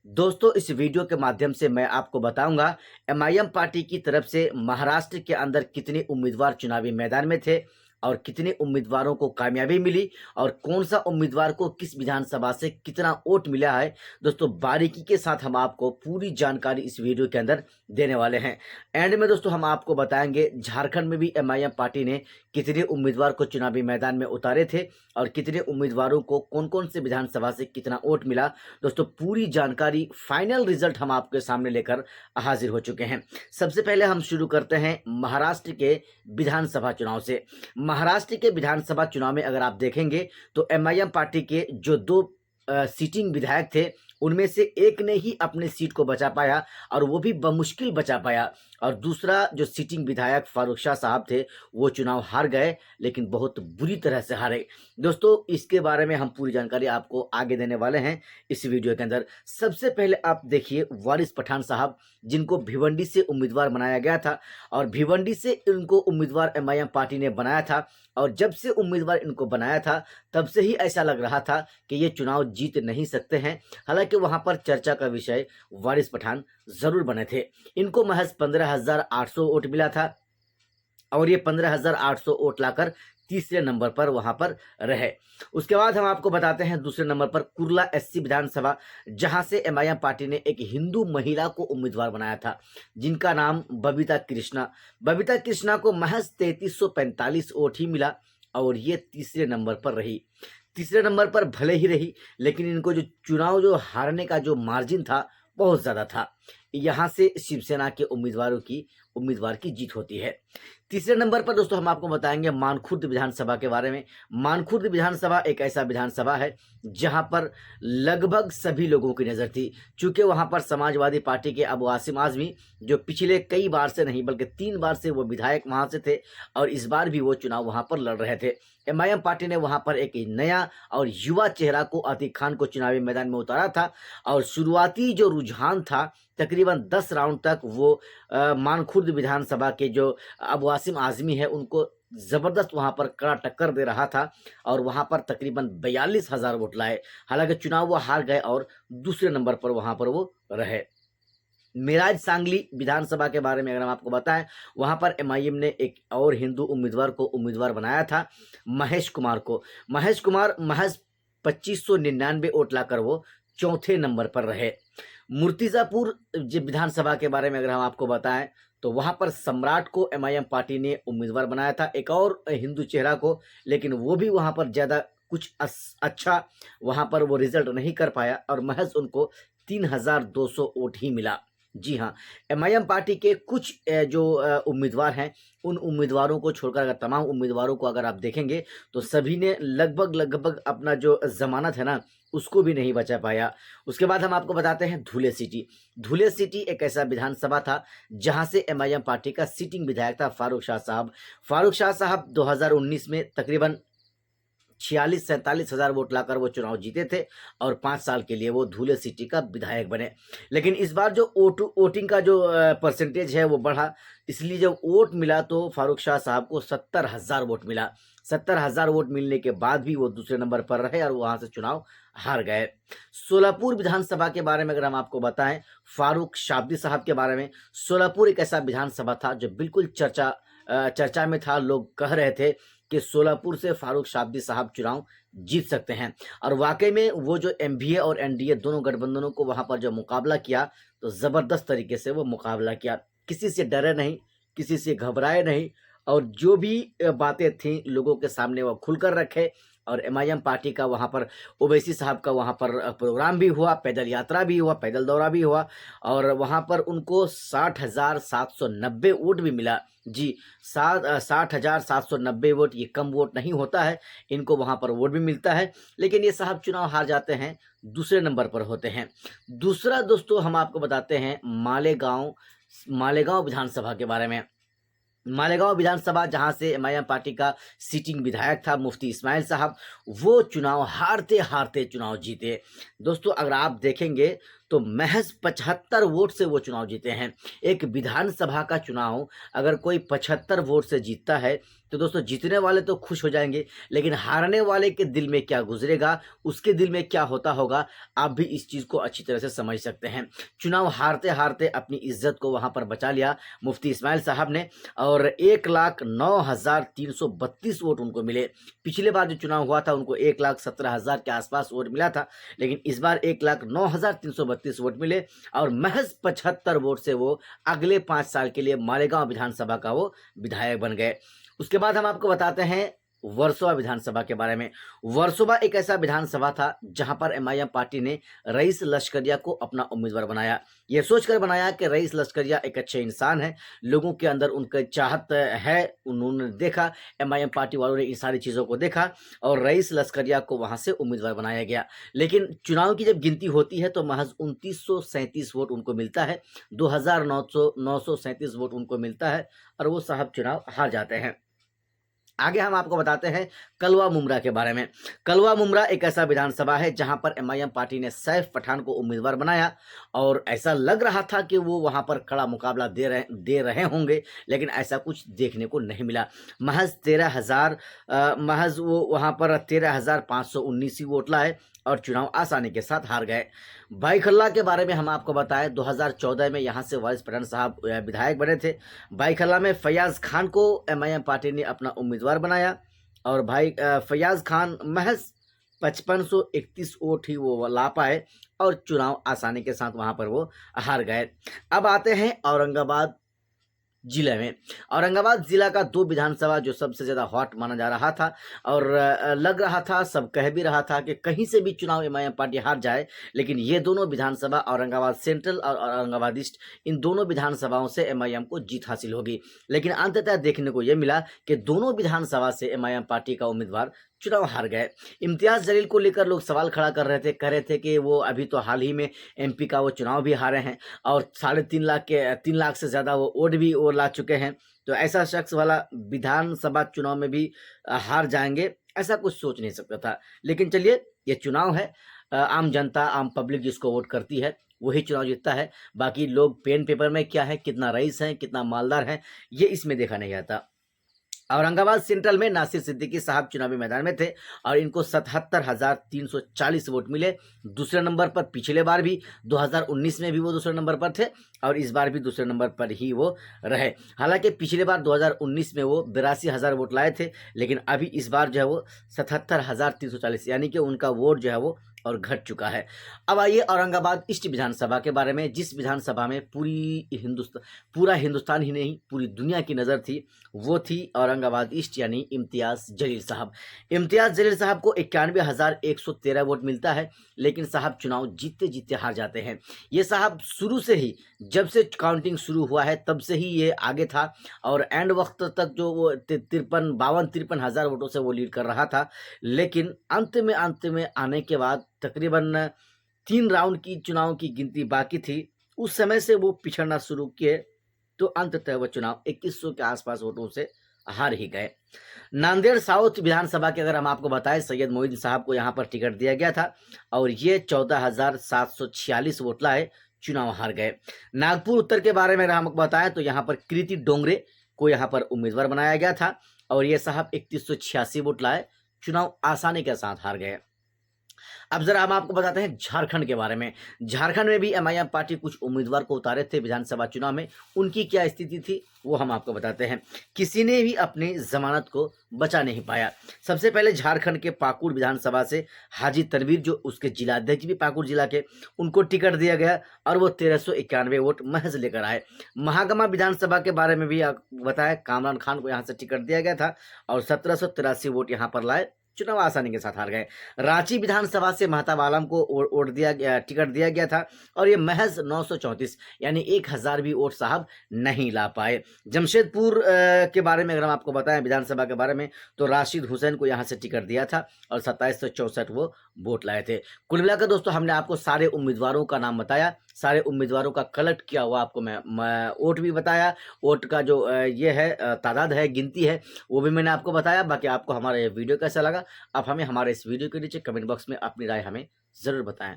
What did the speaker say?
दोस्तों इस वीडियो के माध्यम से मैं आपको बताऊंगा एमआईएम पार्टी की तरफ से महाराष्ट्र के अंदर कितने उम्मीदवार चुनावी मैदान में थे और कितने उम्मीदवारों को कामयाबी मिली और कौन सा उम्मीदवार को किस विधानसभा से कितना वोट मिला है। दोस्तों बारीकी के साथ हम आपको पूरी जानकारी इस वीडियो के अंदर देने वाले हैं। एंड में दोस्तों हम आपको बताएंगे झारखंड में भी एमआईएम पार्टी ने कितने उम्मीदवार को चुनावी मैदान में उतारे थे और कितने उम्मीदवारों को कौन कौन से विधानसभा से कितना वोट मिला। दोस्तों पूरी जानकारी फाइनल रिजल्ट हम आपके सामने लेकर हाजिर हो चुके हैं। सबसे पहले हम शुरू करते हैं महाराष्ट्र के विधानसभा चुनाव से। महाराष्ट्र के विधानसभा चुनाव में अगर आप देखेंगे तो एमआईएम पार्टी के जो दो सीटिंग विधायक थे उनमें से एक ने ही अपने सीट को बचा पाया और वो भी बमुश्किल बचा पाया, और दूसरा जो सीटिंग विधायक फारूक शाह साहब थे वो चुनाव हार गए, लेकिन बहुत बुरी तरह से हारे। दोस्तों इसके बारे में हम पूरी जानकारी आपको आगे देने वाले हैं इस वीडियो के अंदर। सबसे पहले आप देखिए वारिस पठान साहब, जिनको भिवंडी से उम्मीदवार बनाया गया था और भिवंडी से इनको उम्मीदवार एमआईएम पार्टी ने बनाया था, और जब से उम्मीदवार इनको बनाया था तब से ही ऐसा लग रहा था कि ये चुनाव जीत नहीं सकते हैं। हालांकि वहां पर चर्चा का विषय वारिस पठान जरूर बने थे। इनको महज 15,800 वोट मिला था और ये 15,800 वोट लाकर तीसरे नंबर पर वहां पर रहे। उसके बाद हम आपको बताते हैं दूसरे नंबर पर कुर्ला एससी विधानसभा, जहां से एमआईएम पार्टी ने एक हिंदू महिला को उम्मीदवार बनाया था जिनका नाम बबीता कृष्णा। बबीता कृष्णा को महज 3345 वोट ही मिला और ये तीसरे नंबर पर रही। तीसरे नंबर पर भले ही रही, लेकिन इनको जो चुनाव जो हारने का जो मार्जिन था बहुत ज्यादा था। यहां से शिवसेना के उम्मीदवार की जीत होती है। तीसरे नंबर पर दोस्तों हम आपको बताएंगे मानखुर्द विधानसभा के बारे में। मानखुर्द विधानसभा एक ऐसा विधानसभा है जहां पर लगभग सभी लोगों की नजर थी, क्योंकि वहां पर समाजवादी पार्टी के अबू आसिम आजमी, जो पिछले कई बार से नहीं बल्कि 3 बार से वो विधायक वहां से थे और इस बार भी वो चुनाव वहां पर लड़ रहे थे। एमआईएम पार्टी ने वहां पर एक नया और युवा चेहरा को अतीक खान को चुनावी मैदान में उतारा था, और शुरुआती जो रुझान था तकरीबन 10 राउंड तक वो मानखुर्द विधानसभा के जो अबू आसिम आजमी है उनको जबरदस्त वहां पर कड़ा टक्कर दे रहा था और वहां पर तकरीबन 42,000 वोट लाए। हालांकि चुनाव वो हार गए और दूसरे नंबर पर वहां पर वो रहे। मिराज सांगली विधानसभा के बारे में अगर हम आपको बताएं, वहां पर एमआईएम ने एक और हिंदू उम्मीदवार को उम्मीदवार बनाया था, महेश कुमार को। महेश कुमार महज 2599 वोट लाकर वो चौथे नंबर पर रहे। मुर्तिजापुर विधानसभा के बारे में अगर हम आपको बताएं तो वहां पर सम्राट को एमआईएम पार्टी ने उम्मीदवार बनाया था, एक और हिंदू चेहरा को, लेकिन वो भी वहां पर ज्यादा कुछ अच्छा वहां पर वो रिजल्ट नहीं कर पाया और महज उनको 3,200 वोट ही मिला। जी हाँ, एमआईएम पार्टी के कुछ जो उम्मीदवार हैं उन उम्मीदवारों को छोड़कर अगर तमाम उम्मीदवारों को अगर आप देखेंगे तो सभी ने लगभग अपना जो जमानत है ना उसको भी नहीं बचा पाया। उसके बाद हम आपको बताते हैं धुले सिटी। धुले सिटी एक ऐसा विधानसभा था जहां से एमआईएम पार्टी का सिटिंग विधायक था फारूक शाह साहब। फारूक शाह साहब 2019 में तकरीबन 46-47 हजार वोट लाकर वो चुनाव जीते थे और 5 साल के लिए वो धुले सिटी का विधायक बने। लेकिन इस बार जो वोटिंग का जो परसेंटेज है वो बढ़ा, इसलिए जब वोट मिला तो फारूक शाह साहब को 70,000 वोट मिला। 70,000 वोट मिलने के बाद भी वो दूसरे नंबर पर रहे और वहां से चुनाव हार गए। सोलापुर विधानसभा के बारे में अगर हम आपको बताएं, फारूक शाब्दी साहब के बारे में, सोलापुर एक ऐसा विधानसभा था जो बिल्कुल चर्चा में था। लोग कह रहे थे कि सोलापुर से फारूक शाब्दी साहब चुनाव जीत सकते हैं, और वाकई में वो जो एमवीए और एनडीए दोनों गठबंधनों को वहां पर जो मुकाबला किया तो जबरदस्त तरीके से वो मुकाबला किया। किसी से डरे नहीं, किसी से घबराए नहीं, और जो भी बातें थी लोगों के सामने वो खुलकर रखे। और एमआईएम पार्टी का वहां पर ओवैसी साहब का वहां पर प्रोग्राम भी हुआ, पैदल यात्रा भी हुआ, पैदल दौरा भी हुआ, और वहां पर उनको 60,790 वोट भी मिला। जी 60,790 वोट, ये कम वोट नहीं होता है, इनको वहां पर वोट भी मिलता है, लेकिन ये साहब चुनाव हार जाते हैं, दूसरे नंबर पर होते हैं। दूसरा दोस्तों हम आपको बताते हैं मालेगांव विधानसभा के बारे में। मालेगांव विधानसभा, जहां से एमआईएम पार्टी का सिटिंग विधायक था मुफ्ती इस्माइल साहब, वो चुनाव हारते हारते चुनाव जीते। दोस्तों अगर आप देखेंगे तो महज 75 वोट से वो चुनाव जीते हैं। एक विधानसभा का चुनाव अगर कोई 75 वोट से जीतता है तो दोस्तों जीतने वाले तो खुश हो जाएंगे, लेकिन हारने वाले के दिल में क्या गुजरेगा, उसके दिल में क्या होता होगा, आप भी इस चीज़ को अच्छी तरह से समझ सकते हैं। चुनाव हारते हारते अपनी इज्जत को वहां पर बचा लिया मुफ्ती इस्माइल साहब ने, और 1,09,332 वोट उनको मिले। पिछले बार जो चुनाव हुआ था उनको 1,17,000 के आसपास वोट मिला था, लेकिन इस बार 1,09,332 वोट मिले और महज 75 वोट से वो अगले 5 साल के लिए मालेगांव विधानसभा का वो विधायक बन गए। उसके बाद हम आपको बताते हैं वर्सोवा विधानसभा के बारे में। वर्सोवा एक ऐसा विधानसभा था जहां पर एमआईएम पार्टी ने रईस लश्करिया को अपना उम्मीदवार बनाया। यह सोचकर बनाया कि रईस लश्करिया एक अच्छे इंसान है, लोगों के अंदर उनका चाहत है। उन्होंने देखा, एमआईएम पार्टी वालों ने इन सारी चीज़ों को देखा और रईस लश्करिया को वहां से उम्मीदवार बनाया गया। लेकिन चुनाव की जब गिनती होती है तो महज 2937 वोट उनको मिलता है, 2,937 वोट उनको मिलता है और वो साहब चुनाव हार जाते हैं। आगे हम आपको बताते हैं कलवा मुमरा के बारे में। कलवा मुमरा एक ऐसा विधानसभा है जहां पर एमआईएम पार्टी ने सैफ पठान को उम्मीदवार बनाया और ऐसा लग रहा था कि वो वहां पर कड़ा मुकाबला दे रहे होंगे, लेकिन ऐसा कुछ देखने को नहीं मिला। महज 13,000 महज वो वहां पर 13,519 ही वोट लाए और चुनाव आसानी के साथ हार गए। भाई खल्ला के बारे में हम आपको बताएं, 2014 में यहाँ से वारिस पठान साहब विधायक बने थे। भाई खल्ला में फैयाज खान को एमआईएम पार्टी ने अपना उम्मीदवार बनाया और भाई फैयाज खान महज 5531 वोट ही वो ला पाए और चुनाव आसानी के साथ वहाँ पर वो हार गए। अब आते हैं औरंगाबाद जिले में। औरंगाबाद जिला का 2 विधानसभा जो सबसे ज़्यादा हॉट माना जा रहा था और लग रहा था, सब कह भी रहा था कि कहीं से भी चुनाव एमआईएम पार्टी हार जाए, लेकिन ये दोनों विधानसभा औरंगाबाद सेंट्रल और औरंगाबाद ईस्ट, इन दोनों विधानसभाओं से एमआईएम को जीत हासिल होगी। लेकिन अंततः देखने को ये मिला कि दोनों विधानसभा से एमआईएम पार्टी का उम्मीदवार चुनाव हार गए। इम्तियाज जलील को लेकर लोग सवाल खड़ा कर रहे थे, कह रहे थे कि वो अभी तो हाल ही में एमपी का वो चुनाव भी हारे हैं और 3.5 लाख से ज़्यादा वो वोट भी वो ला चुके हैं, तो ऐसा शख्स वाला विधानसभा चुनाव में भी हार जाएंगे, ऐसा कुछ सोच नहीं सकता था। लेकिन चलिए, ये चुनाव है, आम जनता, आम पब्लिक जिसको वोट करती है वही चुनाव जीतता है। बाकी लोग पेन पेपर में क्या है, कितना रईस है, कितना मालदार है, ये इसमें देखा नहीं जाता। औरंगाबाद सेंट्रल में नासिर सिद्दीकी साहब चुनावी मैदान में थे और इनको 77,340 वोट मिले। दूसरे नंबर पर, पिछले बार भी 2019 में भी वो दूसरे नंबर पर थे और इस बार भी दूसरे नंबर पर ही वो रहे। हालांकि पिछले बार 2019 में वो 82,000 वोट लाए थे, लेकिन अभी इस बार जो है वो 77,340, यानी कि उनका वोट जो है वो और घट चुका है। अब आइए औरंगाबाद ईस्ट विधानसभा के बारे में, जिस विधानसभा में पूरा हिंदुस्तान ही नहीं पूरी दुनिया की नज़र थी, वो थी औरंगाबाद ईस्ट, यानी इम्तियाज जलील साहब। इम्तियाज जलील साहब को 91,113 वोट मिलता है, लेकिन साहब चुनाव जीतते जीतते हार जाते हैं। ये साहब शुरू से ही, जब से काउंटिंग शुरू हुआ है तब से ही ये आगे था और एंड वक्त तक जो वो 53 हज़ार वोटों से वो लीड कर रहा था, लेकिन अंत में आने के बाद तकरीबन 3 राउंड की चुनाव की गिनती बाकी थी, उस समय से वो पिछड़ना शुरू किए, तो अंततः वो चुनाव 2100 के आसपास वोटों से हार ही गए। नांदेड़ साउथ विधानसभा के अगर हम आपको बताएं, सैयद मोइनुद्दीन साहब को यहाँ पर टिकट दिया गया था और ये 14,746 वोट लाए, चुनाव हार गए। नागपुर उत्तर के बारे में हम बताएं तो यहाँ पर कृति डोंगरे को यहाँ पर उम्मीदवार बनाया गया था और ये साहब 3186 वोट लाए, चुनाव आसानी के साथ हार गए। अब जरा हम आपको बताते हैं झारखंड के बारे में। झारखंड में भी एमआईएम पार्टी कुछ उम्मीदवार को उतारे थे विधानसभा चुनाव में, उनकी क्या स्थिति थी वो हम आपको बताते हैं। किसी ने भी अपनी जमानत को बचा नहीं पाया। सबसे पहले झारखंड के पाकुड़ विधानसभा से हाजी तनवीर, जो उसके जिलाध्यक्ष भी पाकुड़ जिला के, उनको टिकट दिया गया और वो 1391 वोट महज लेकर आए। महागमा विधानसभा के बारे में भी बताया, कामरान खान को यहाँ से टिकट दिया गया था और 1783 वोट यहाँ पर लाए, चुनाव आसानी के साथ हार गए। रांची विधानसभा से महताब आलम को टिकट दिया गया था और ये महज 934 यानी 1000 भी वोट साहब नहीं ला पाए। जमशेदपुर के बारे में अगर हम आपको बताएं विधानसभा के बारे में, तो राशिद हुसैन को यहाँ से टिकट दिया था और 2764 वो वोट लाए थे। कुल मिलाकर दोस्तों हमने आपको सारे उम्मीदवारों का नाम बताया, सारे उम्मीदवारों का कलेक्ट किया हुआ आपको मैं वोट भी बताया, वोट का जो ये है तादाद है, गिनती है, वो भी मैंने आपको बताया। बाकी आपको हमारा ये वीडियो कैसा लगा, आप हमें हमारे इस वीडियो के नीचे कमेंट बॉक्स में अपनी राय हमें ज़रूर बताएं।